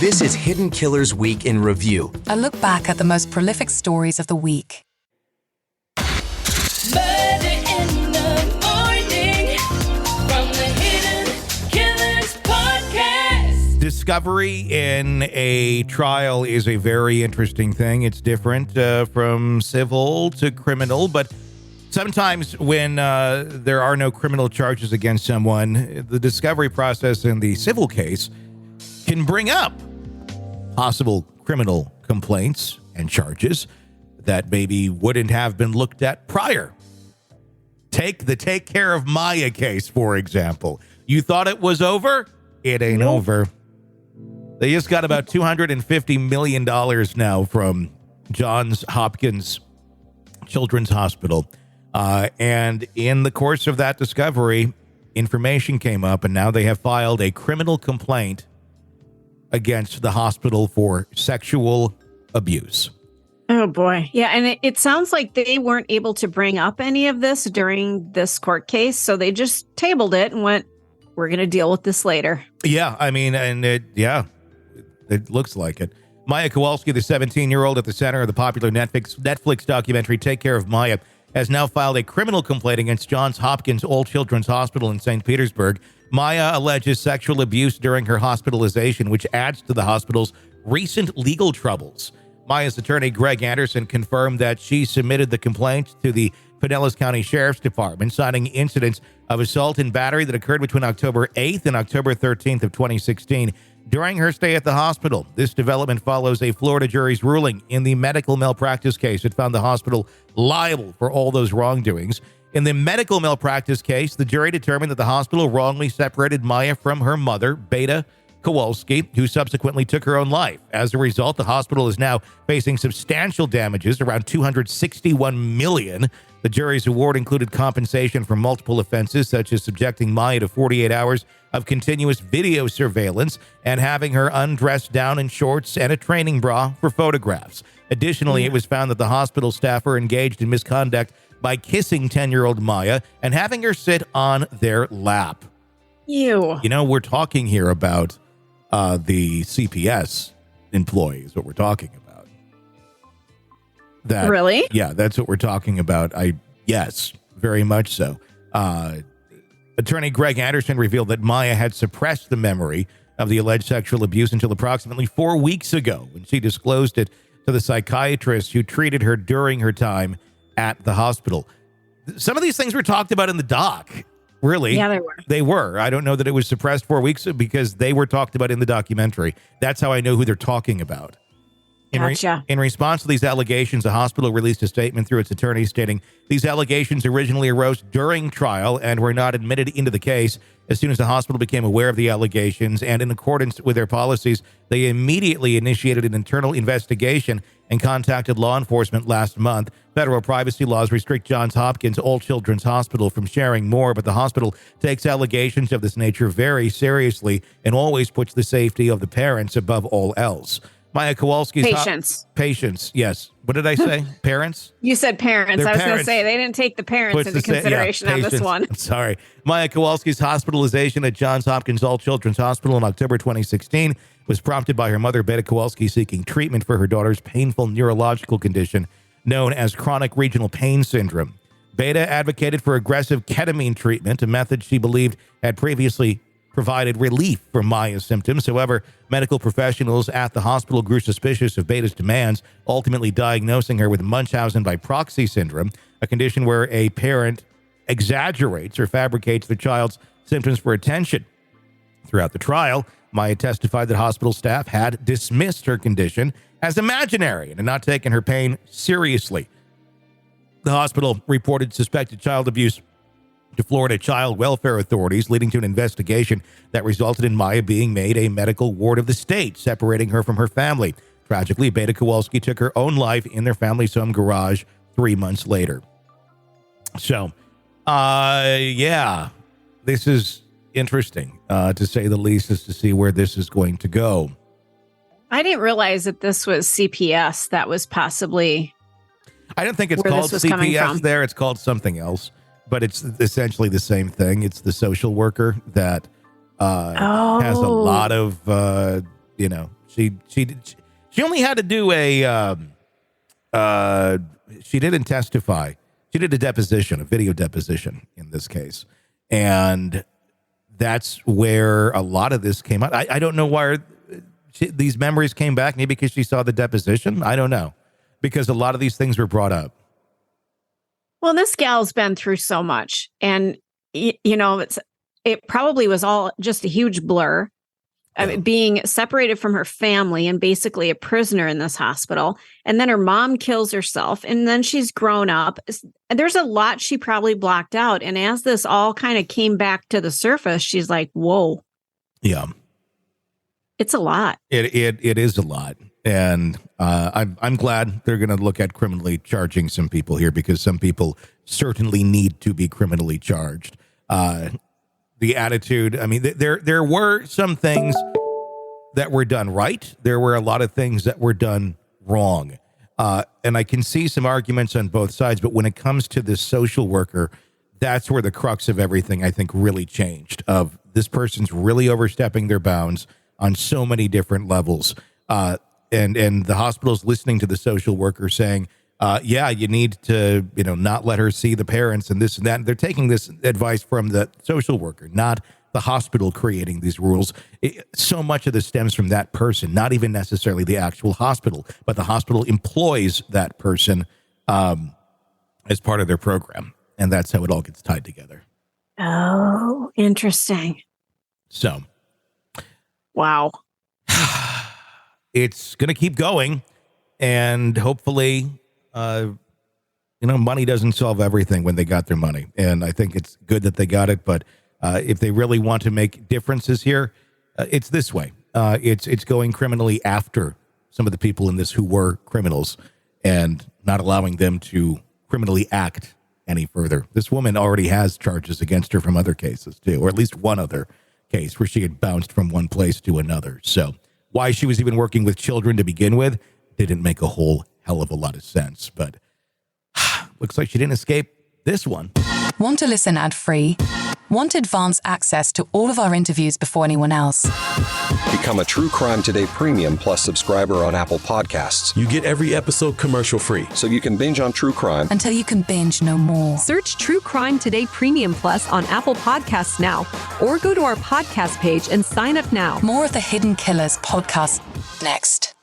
This is Hidden Killers Week in Review. A look back at the most prolific stories of the week. Murder in the morning from the Hidden Killers podcast. Discovery in a trial is a very interesting thing. It's different from civil to criminal, but sometimes when there are no criminal charges against someone, the discovery process in the civil case can bring up possible criminal complaints and charges that maybe wouldn't have been looked at prior. Take the Take Care of Maya case, for example. You thought it was over? It ain't over. They just got about $250 million now from Johns Hopkins Children's Hospital. And in the course of that discovery, information came up, and now they have filed a criminal complaint against the hospital for sexual abuse. Oh, boy. Yeah. And it sounds like they weren't able to bring up any of this during this court case. So they just tabled it and went, we're going to deal with this later. Yeah. I mean, and it looks like it. Maya Kowalski, the 17-year-old at the center of the popular Netflix documentary Take Care of Maya, has now filed a criminal complaint against Johns Hopkins All Children's Hospital in St. Petersburg. Maya alleges sexual abuse during her hospitalization, which adds to the hospital's recent legal troubles. Maya's attorney, Greg Anderson, confirmed that she submitted the complaint to the Pinellas County Sheriff's Department, citing incidents of assault and battery that occurred between October 8th and October 13th of 2016 during her stay at the hospital. This development follows a Florida jury's ruling in the medical malpractice case that found the hospital liable for all those wrongdoings. In the medical malpractice case, the jury determined that the hospital wrongly separated Maya from her mother, Beta Kowalski, who subsequently took her own life. As a result, the hospital is now facing substantial damages, around $261 million. The jury's award included compensation for multiple offenses, such as subjecting Maya to 48 hours of continuous video surveillance and having her undressed down in shorts and a training bra for photographs. Additionally, it was found that the hospital staff were engaged in misconduct by kissing 10-year-old Maya and having her sit on their lap. Ew. You know, we're talking here about the CPS employees, what we're talking about. That, really? Yeah, that's what we're talking about. Yes, very much so. Attorney Greg Anderson revealed that Maya had suppressed the memory of the alleged sexual abuse until approximately 4 weeks ago when she disclosed it to the psychiatrist who treated her during her time at the hospital. Some of these things were talked about in the doc. Really? Yeah, they were. They were. I don't know that it was suppressed 4 weeks because they were talked about in the documentary. That's how I know who they're talking about. Gotcha. In response to these allegations, the hospital released a statement through its attorney stating these allegations originally arose during trial and were not admitted into the case. As soon as the hospital became aware of the allegations and in accordance with their policies, they immediately initiated an internal investigation and contacted law enforcement last month. Federal privacy laws restrict Johns Hopkins All Children's Hospital from sharing more, but the hospital takes allegations of this nature very seriously and always puts the safety of the parents above all else. Maya Kowalski's patients. Yes. What did I say? Parents? You said parents. I was going to say they didn't take the parents into consideration on this one. Sorry. Maya Kowalski's hospitalization at Johns Hopkins All Children's Hospital in October 2016 was prompted by her mother, Beta Kowalski, seeking treatment for her daughter's painful neurological condition known as chronic regional pain syndrome. Beta advocated for aggressive ketamine treatment, a method she believed had previously provided relief from Maya's symptoms. However, medical professionals at the hospital grew suspicious of Beta's demands, ultimately diagnosing her with Munchausen by proxy syndrome, a condition where a parent exaggerates or fabricates their child's symptoms for attention. Throughout the trial, Maya testified that hospital staff had dismissed her condition as imaginary and had not taken her pain seriously. The hospital reported suspected child abuse to Florida child welfare authorities, leading to an investigation that resulted in Maya being made a medical ward of the state, separating her from her family. Tragically, Beta Kowalski took her own life in their family's home garage 3 months later. So, this is interesting, to say the least, as to see where this is going to go. I didn't realize that this was CPS. That was possibly. I don't think it's called CPS there. It's called something else. But it's essentially the same thing. It's the social worker that has a lot of, She only had to do she didn't testify. She did a deposition, a video deposition in this case. And that's where a lot of this came out. I don't know why these memories came back. Maybe because she saw the deposition. I don't know. Because a lot of these things were brought up. Well, this gal's been through so much. And, it probably was all just a huge blur. I mean, being separated from her family and basically a prisoner in this hospital. And then her mom kills herself. And then she's grown up. There's a lot she probably blocked out. And as this all kind of came back to the surface, she's like, whoa. Yeah. It's a lot. It is a lot. And I'm glad they're going to look at criminally charging some people here, because some people certainly need to be criminally charged. The attitude, I mean, there were some things that were done right. There were a lot of things that were done wrong. And I can see some arguments on both sides. But when it comes to this social worker, that's where the crux of everything, I think, really changed. Of this person's really overstepping their bounds on so many different levels. And the hospital's listening to the social worker saying, you need to, not let her see the parents and this and that. And they're taking this advice from the social worker, not the hospital creating these rules. So much of this stems from that person, not even necessarily the actual hospital, but the hospital employs that person as part of their program. And that's how it all gets tied together. Oh, interesting. So. Wow. It's going to keep going, and hopefully, money doesn't solve everything when they got their money. And I think it's good that they got it. But if they really want to make differences here, it's this way. It's going criminally after some of the people in this who were criminals and not allowing them to criminally act any further. This woman already has charges against her from other cases, too, or at least one other case where she had bounced from one place to another. So why she was even working with children to begin with didn't make a whole hell of a lot of sense. But looks like she didn't escape this one. Want to listen ad-free? Want advanced access to all of our interviews before anyone else? Become a True Crime Today Premium Plus subscriber on Apple Podcasts. You get every episode commercial-free. So you can binge on true crime Until you can binge no more. Search True Crime Today Premium Plus on Apple Podcasts now, or go to our podcast page and sign up now. More of the Hidden Killers podcast next.